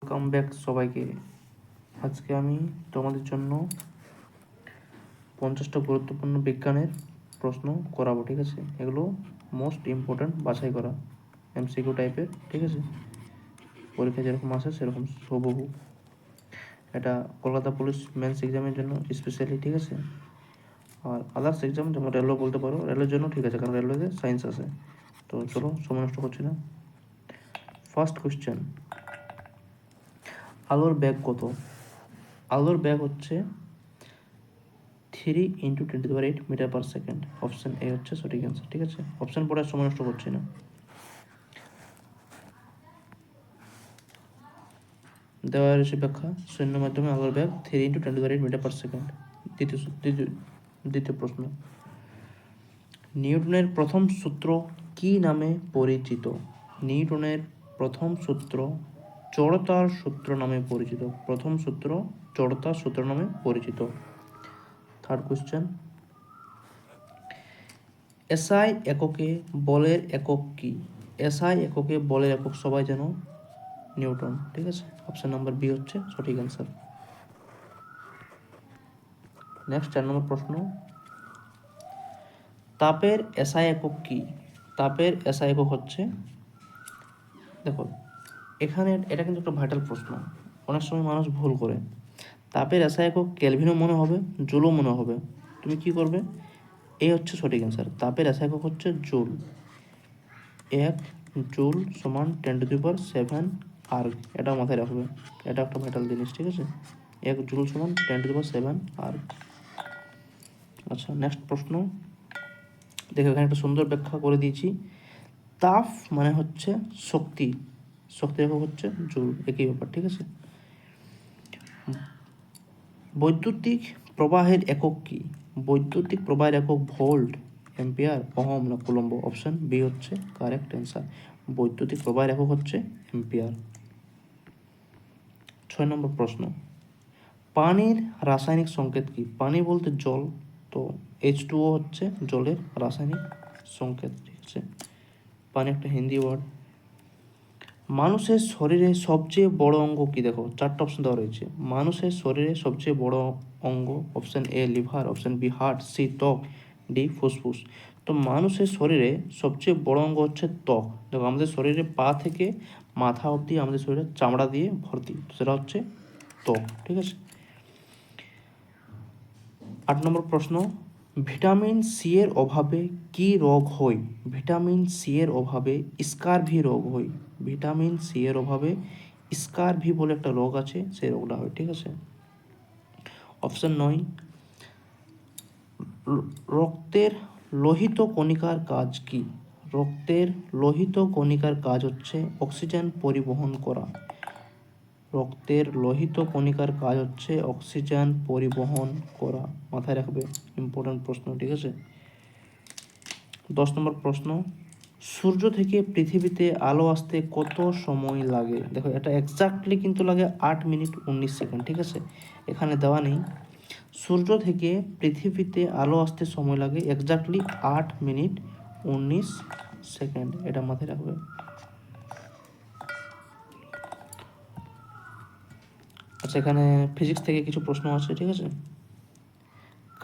Welcome back সবাইকে। আজকে আমি তোমাদের জন্য 50টা গুরুত্বপূর্ণ বিজ্ঞানের প্রশ্ন করাবো, ঠিক আছে? এগুলো মোস্ট ইম্পর্ট্যান্ট বাছাই করা এমসিকিউ টাইপের, ঠিক আছে? পরীক্ষা যেরকম আসে সেরকম হুবহু। এটা কলকাতা পুলিশ মেন্স এক্সামের জন্য স্পেশালি, ঠিক আছে? আর আদার্স এক্সাম যেমন রেলওয়ে বলতে পারো, রেলের জন্য ঠিক আছে, কারণ রেলওয়েতে সায়েন্স আছে। তো চলো, সময় নষ্ট করছি না। ফার্স্ট কোয়েশ্চেন, আলোর ব্যাগ কত? আলোর ব্যাগ হচ্ছে 3 × 10⁸ meter per second. Option A হচ্ছে সঠিক অ্যান্সার, ঠিক আছে? অপশন পড়ার সময় নষ্ট করছি না। দেওয়া রয়েছে ব্যাখ্যা, শূন্য মাধ্যমে আলোর ব্যাগ 3 × 10⁸ মিটার পার সেকেন্ড। দ্বিতীয় প্রশ্ন, নিউটনের প্রথম সূত্র কি নামে পরিচিত? নিউটনের প্রথম সূত্র জড়তার সূত্র নামে পরিচিত। প্রথম সূত্র জড়তার সূত্র নামে পরিচিত। থার্ড কোশ্চেন, এসআই এককে বলের একক কি? এসআই এককে বলের একক সবাই জানো, নিউটন, ঠিক আছে? অপশন নাম্বার বি হচ্ছে সঠিক অ্যান্সার। নেক্সট 4 নম্বর প্রশ্ন, তাপের এসআই একক কি? তাপের এসআই একক হচ্ছে, দেখো এখানে এটা কিন্তু একটা ভাইটাল প্রশ্ন, অনেক সময় মানুষ ভুল করে। তাপের এসআই একক কেলভিনও মনে হবে, জুলও মনে হবে। তুমি কি করবে? এই হচ্ছে সঠিক অ্যান্সার। তাপের এসআই একক হচ্ছে জুল। 1 জুল সমান 10⁷ আর্গ। এটাও মাথায় রাখবে, এটা একটা ভাইটাল জিনিস, ঠিক আছে? 1 জুল সমান 10⁷ আর্গ। আচ্ছা, নেক্সট প্রশ্ন দেখো, এখানে একটা সুন্দর ব্যাখ্যা করে দিয়েছি। তাপ মানে হচ্ছে শক্তি, শক্তির একক হচ্ছে জুল, একই ব্যাপার, ঠিক আছে? বৈদ্যুতিক প্রবাহের একক কি? বৈদ্যুতিক প্রবাহের একক ভোল্ট, অ্যাম্পিয়ার, ওহম না কুলম্ব। অপশন বি হচ্ছে কারেক্ট অ্যান্সার। বৈদ্যুতিক প্রবাহের একক হচ্ছে অ্যাম্পিয়ার। 6 নম্বর প্রশ্ন, পানির রাসায়নিক সংকেত কি? পানি বলতে জল, তো H2O হচ্ছে জলের রাসায়নিক সংকেত, ঠিক আছে? পানি একটা হিন্দি ওয়ার্ড। মানুষের শরীরে সবচেয়ে বড় অঙ্গ কি? দেখো 4টা অপশন দেওয়া রয়েছে। মানুষের শরীরে সবচেয়ে বড় অঙ্গ, option A liver, option B heart, C ত্বক, ডি ফুসফুস। তো মানুষের শরীরে সবচেয়ে বড় অঙ্গ হচ্ছে ত্বক। দেখো আমাদের শরীরে পা থেকে মাথা অবধি আমাদের শরীরে চামড়া দিয়ে ভর্তি, সেটা হচ্ছে ত্বক, ঠিক আছে? 8 নম্বর প্রশ্ন, ভিটামিন সি এর অভাবে কি রোগ হয়? ভিটামিন সি এর অভাবে স্কারভি রোগ হয়। ভিটামিন সি এর অভাবে স্কারভি বলে একটা রোগ আছে, সেই রোগটা হয়, ঠিক আছে? অপশন 9, রক্তের লোহিত কণিকার কাজ কি? রক্তের লোহিত কণিকার কাজ হচ্ছে অক্সিজেন পরিবহন করা। রক্তের লোহিত কণিকার কাজ হচ্ছে অক্সিজেন পরিবহন করা, মাথায় রাখবে, ইম্পর্টেন্ট প্রশ্ন, ঠিক আছে? 10 নম্বর প্রশ্ন, সূর্য থেকে পৃথিবীতে আলো আসতে কত সময় লাগে? দেখো এটা এক্স্যাক্টলি কিন্তু লাগে 8 মিনিট 19 সেকেন্ড, ঠিক আছে? এখানে দেওয়া নেই। সূর্য থেকে পৃথিবীতে আলো আসতে সময় লাগে এক্স্যাক্টলি 8 মিনিট 19 সেকেন্ড, এটা মাথায় রাখবে। আচ্ছা, এখানে ফিজিক্স থেকে কিছু প্রশ্ন আছে, ঠিক আছে?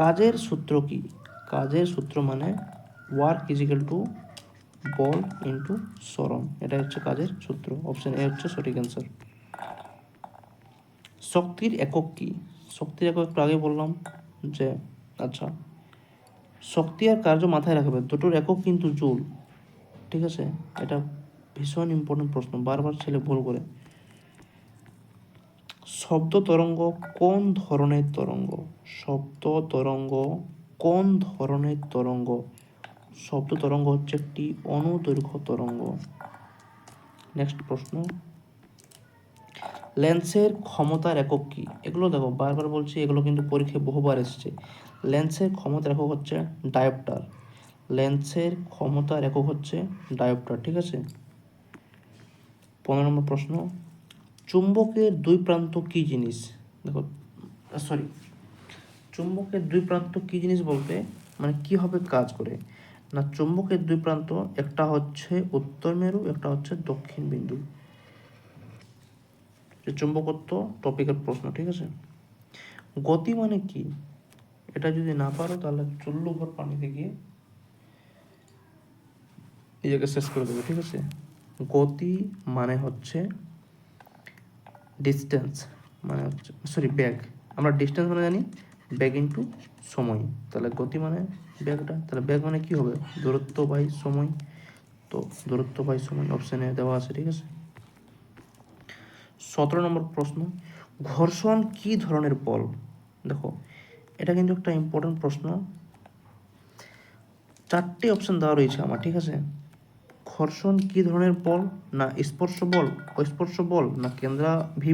কাজের সূত্র কি? কাজের সূত্র মানে work is equal to ball into সরণ, এটা হচ্ছে কাজের সূত্র। অপশন এ হচ্ছে সঠিক অ্যান্সার। শক্তির একক কি? শক্তির একক একটু আগে বললাম যে, আচ্ছা, শক্তি আর কার্য মাথায় রাখবে, দুটোর একক কিন্তু জুল, ঠিক আছে? এটা ভীষণ ইম্পর্টেন্ট প্রশ্ন, বারবার ছেলে ভুল করে। শব্দ তরঙ্গ কোন ধরনের তরঙ্গ? শব্দ তরঙ্গ কোন ধরনের তরঙ্গ? শব্দ তরঙ্গ হচ্ছে একটি অনুদৈর্ঘ্য তরঙ্গ। নেক্সট প্রশ্ন, লেন্সের ক্ষমতার একক কি? এগুলো দেখো বারবার বলছি, এগুলো কিন্তু পরীক্ষায় বহুবার এসেছে। লেন্সের ক্ষমতার একক হচ্ছে ডায়োপ্টার। লেন্সের ক্ষমতার একক হচ্ছে ডায়োপ্টার, ঠিক আছে? 15 নম্বর প্রশ্ন, চুম্বকের দুই প্রান্ত কি জিনিস? দেখো চুম্বকের দুই প্রান্ত কি জিনিস বলতে মানে কিভাবে কাজ করে না, চুম্বকের দুই প্রান্ত একটা হচ্ছে উত্তর মেরু, একটা হচ্ছে দক্ষিণ বিন্দু। যে চুম্বকত্ব টপিকের প্রশ্ন, ঠিক আছে। গতি মানে কি, এটা যদি না পারো তাহলে চুল্লু ভর পানিতে গিয়ে নিজেকে শেষ করে দেবে, ঠিক আছে। গতি মানে হচ্ছে ডিস্টেন্স, মানে হচ্ছে ব্যাগ। আমরা ডিস্টেন্স মানে জানি ব্যাগ ইন্টু সময়, তাহলে গতি মানে ব্যাগটা, তাহলে ব্যাগ মানে কি হবে, দূরত্ব বাই সময়। তো দূরত্ব বাই সময় অপশানে দেওয়া আছে, ঠিক আছে। 17 নম্বর প্রশ্ন, ঘর্ষণ কি ধরনের বল। দেখো এটা কিন্তু একটা ইম্পর্টেন্ট প্রশ্ন, 4টে অপশন দেওয়া রয়েছে আমার, ঠিক আছে। ঘর্ষণ কি ধরনের বল, না স্পর্শ বল, অস্পর্শ বল, না কেন্দ্রাভি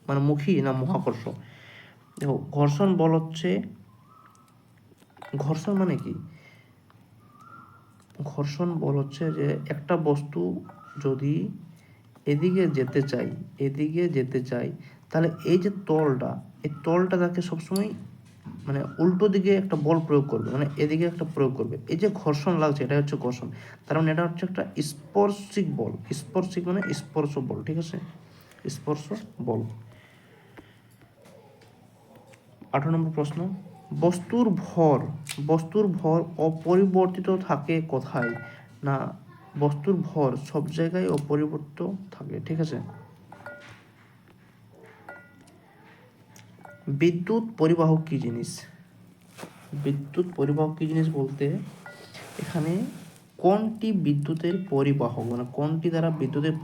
মানে মুখী, না মহাকর্ষ। দেখো ঘর্ষণ বল হচ্ছে, ঘর্ষণ মানে কি, ঘর্ষণ বল হচ্ছে যে একটা বস্তু যদি এদিকে যেতে চাই তাহলে এই যে তলটা, এই তলটা তাকে সবসময় মানে উল্টো দিকে একটা বল প্রয়োগ করবে, মানে এদিকে একটা প্রয়োগ করবে, এই যে ঘর্ষণ লাগছে এটা হচ্ছে ঘর্ষণ। তার মানে এটা হচ্ছে একটা স্পর্শিক বল, স্পর্শিক মানে স্পর্শ বল, ঠিক আছে, স্পর্শ বল। 18 নম্বর প্রশ্ন, বস্তুর ভর অপরিবর্তিত থাকে কোথায়, না বস্তুর ভর সব জায়গায় অপরিবর্তিত থাকে, ঠিক আছে। বিদ্যুৎ পরিবাহক কি জিনিস, বিদ্যুৎ পরিবাহক কি জিনিস বলতে এখানে কোনটি বিদ্যুতের পরিবাহক, মানে কোনটি দ্বারা বিদ্যুতের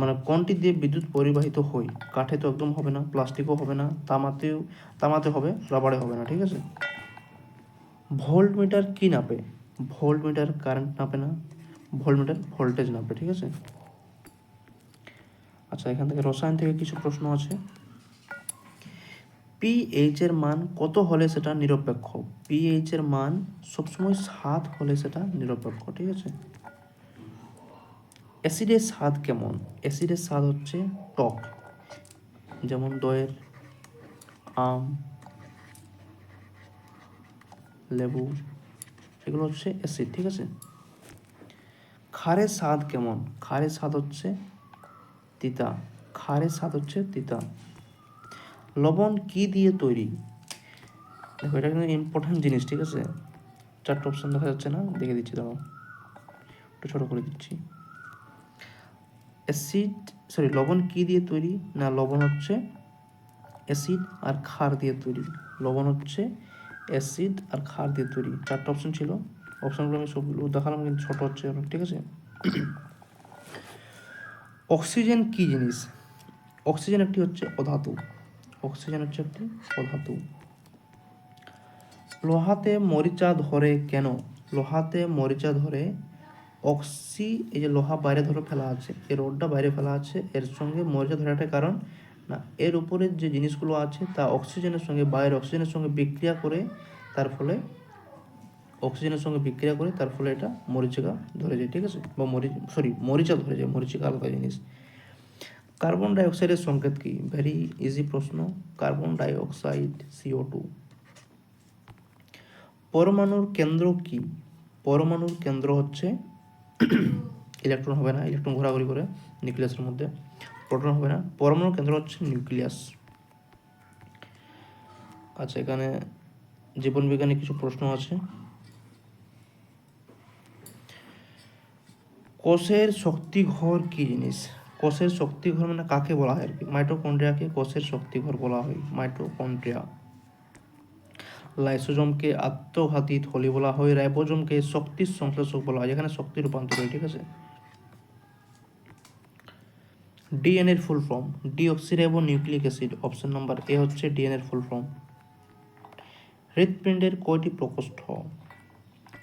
মানে কোনটি দিয়ে বিদ্যুৎ পরিবাহিত হয়। কাঠে তো একদম হবে না, প্লাস্টিকও হবে না, তামাতে হবে, রাবারে হবে না, ঠিক আছে। ভোল্ট মিটার কি নাপে, ভোল্ট মিটার কারেন্ট নাপে না, ভোল্ট মিটার ভোল্টেজ নাপে, ঠিক আছে। আচ্ছা এখান থেকে রসায়ন থেকে কিছু প্রশ্ন আছে। পিএইচ এর মান কত হলে সেটা নিরপেক্ষ, পিএইচ এর মান সবসময় 7 হলে সেটা নিরপেক্ষ, ঠিক আছে। অ্যাসিডের স্বাদ কেমন, অ্যাসিডের স্বাদ হচ্ছে টক, যেমন দইয়ের, আম, লেবু, এগুলো হচ্ছে অ্যাসিড, ঠিক আছে। ক্ষারের স্বাদ কেমন, ক্ষারের স্বাদ হচ্ছে তিতা, ক্ষারের স্বাদ হচ্ছে তিতা। লবণ কি দিয়ে তৈরি, দেখো এটা কিন্তু ইম্পর্টেন্ট জিনিস, ঠিক আছে। 4টে অপশন দেখা যাচ্ছে না, দেখে দিচ্ছি, দাঁড়াও একটু ছোটো করে দিচ্ছি। লবণ কি দিয়ে তৈরি, না লবণ হচ্ছে অ্যাসিড আর ক্ষার দিয়ে তৈরি, লবণ হচ্ছে অ্যাসিড আর ক্ষার দিয়ে তৈরি। 4টে অপশন ছিল, অপশনগুলো আমি সবগুলো দেখালাম কিন্তু ছোট হচ্ছে, ঠিক আছে। অক্সিজেন কি জিনিস, অক্সিজেন একটি হচ্ছে অধাতু, অক্সিজেন হচ্ছে একটি অধাতু। লোহাতে মরিচা ধরে কেন, লোহাতে মরিচা ধরে এই যে লোহা বাইরে ধরে ফেলা আছে, এই রডটা বাইরে ফেলা আছে, এর সঙ্গে মরিচা ধরাটার কারণ, না এর উপরের যে জিনিসগুলো আছে তা অক্সিজেনের সঙ্গে বাইরের অক্সিজেনের সঙ্গে বিক্রিয়া করে, তার ফলে এটা মরিচিকা ধরে যায়, ঠিক আছে, বা মরিচা ধরে যায়, মরিচিকা আলাদা জিনিস। কার্বন ডাইঅক্সাইডের সংকেত কি, ভেরি ইজি প্রশ্ন, কার্বন ডাইঅক্সাইড CO2। পরমাণুর কেন্দ্র কি, পরমাণুর কেন্দ্র হচ্ছে ইলেকট্রন হবে না, ইলেকট্রন ঘোরাঘুরি করে নিউক্লিয়াসের মধ্যে, প্রোটন হবে না, পরমাণুর কেন্দ্র হচ্ছে নিউক্লিয়াস। আচ্ছা এখানে জীবন বিজ্ঞানে কিছু প্রশ্ন আছে। কোষের শক্তিঘর কি জিনিস, কোষের শক্তিঘর মানে কাকে বলা হয় আর কি, মাইটোকন্ড্রিয়াকে কোষের শক্তিঘর বলা হয়, মাইটোকন্ড্রিয়া। লাইসোজোমকে আত্মঘাতী থলি বলা হয়, রাইবোজোমকে শক্তির সংশ্লেষক বলা হয়, যেখানে শক্তি রূপান্তর হয়, ঠিক আছে। ডিএনএ এর full form, deoxyribo nucleic acid, option number A হচ্ছে ডিএনএ এর ফুল ফর্ম। হৃৎপিণ্ডের কয়টি প্রকোষ্ঠ,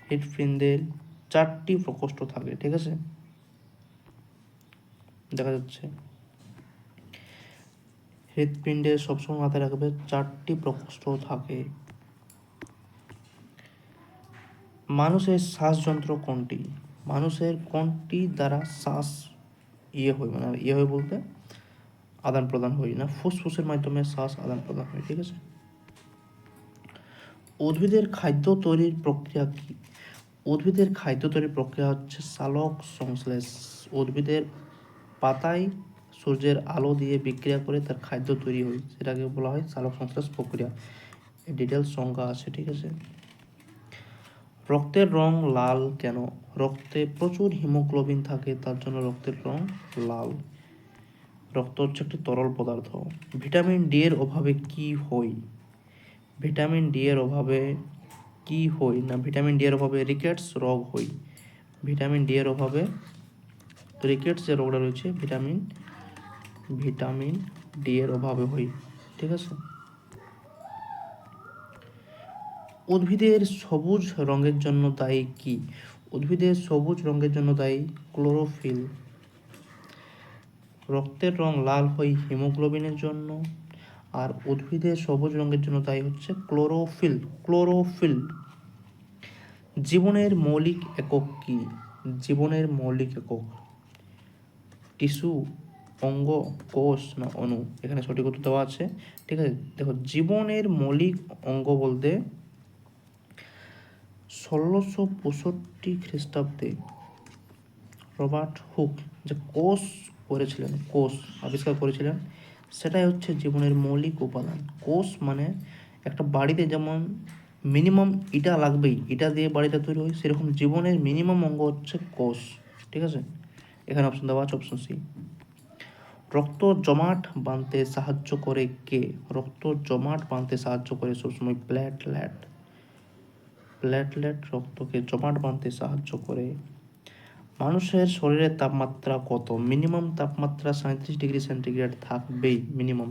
হৃৎপিণ্ডের 4টি প্রকোষ্ঠ থাকে, ঠিক আছে, দেখা যাচ্ছে। হৃৎপিণ্ডের সবসময় মাথায় রাখবে 4টি প্রকোষ্ঠ থাকে। মানুষের শ্বাসযন্ত্র কোনটি, মানুষের কোনটি দ্বারা শ্বাস হয় বলতে আদান প্রদান হয়, না ফুসফুসের মাধ্যমে শ্বাস আদান প্রদান হয়, ঠিক আছে। উদ্ভিদের খাদ্য তৈরির প্রক্রিয়া কি, উদ্ভিদের খাদ্য তৈরির প্রক্রিয়া হচ্ছে সালোক সংশ্লেষ, উদ্ভিদের পাতায় সূর্যের আলো দিয়ে বিক্রিয়া করে তার খাদ্য তৈরি হয়, সেটাকে বলা হয় সালোক সংশ্লেষ প্রক্রিয়া। ডিটেলস সংজ্ঞা আছে, ঠিক আছে। রক্তের রং লাল কেন? রক্তে প্রচুর হিমোগ্লোবিন থাকে, তার জন্য রক্তের রং লাল। রক্ত হচ্ছে একটি তরল পদার্থ। ভিটামিন ডি এর অভাবে কি হয়? ভিটামিন ডি এর অভাবে কি হয় না, ভিটামিন ডি এর অভাবে রিকেটস রোগ হয়। ভিটামিন ডি এর অভাবে রিকেটস যে রোগটা রয়েছে ভিটামিন ডি এর অভাবে হয়, ঠিক আছে। উদ্ভিদের সবুজ রঙের জন্য দায়ী কি? উদ্ভিদের সবুজ রঙের জন্য দায়ী ক্লোরোফিল। রক্তের রং লাল হয় হিমোগ্লোবিনের জন্য, আর উদ্ভিদের সবুজ রঙের জন্য দায়ী হচ্ছে ক্লোরোফিল। জীবনের মৌলিক একক কি? জীবনের মৌলিক একক টিস্যু, অঙ্গ, কোষ না অণু? এখানে সঠিক উত্তর দেওয়া আছে, ঠিক আছে। দেখো, জীবনের মৌলিক অঙ্গ বলতে 1665 খ্রিস্টাব্দে রবার্ট হুক যে কোষ আবিষ্কার করেছিলেন, সেটাই হচ্ছে জীবনের মৌলিক উপাদান। কোষ মানে একটা বাড়িতে যেমন মিনিমাম ইটা লাগবেই, ইটা দিয়ে বাড়িটা তৈরি হয়, সেরকম জীবনের মিনিমাম অঙ্গ হচ্ছে কোষ, ঠিক আছে। এখানে অপশন দেওয়া আছে অপশন সি। রক্ত জমাট বাঁধতে সাহায্য করে কে? রক্ত জমাট বাঁধতে সাহায্য করে সবসময় প্ল্যাটলেট রক্তকে জমাট বাঁধতে সাহায্য করে। মানুষের শরীরের তাপমাত্রা কত? মিনিমাম তাপমাত্রা 37 ডিগ্রি সেন্টিগ্রেড থাকবেই, মিনিমাম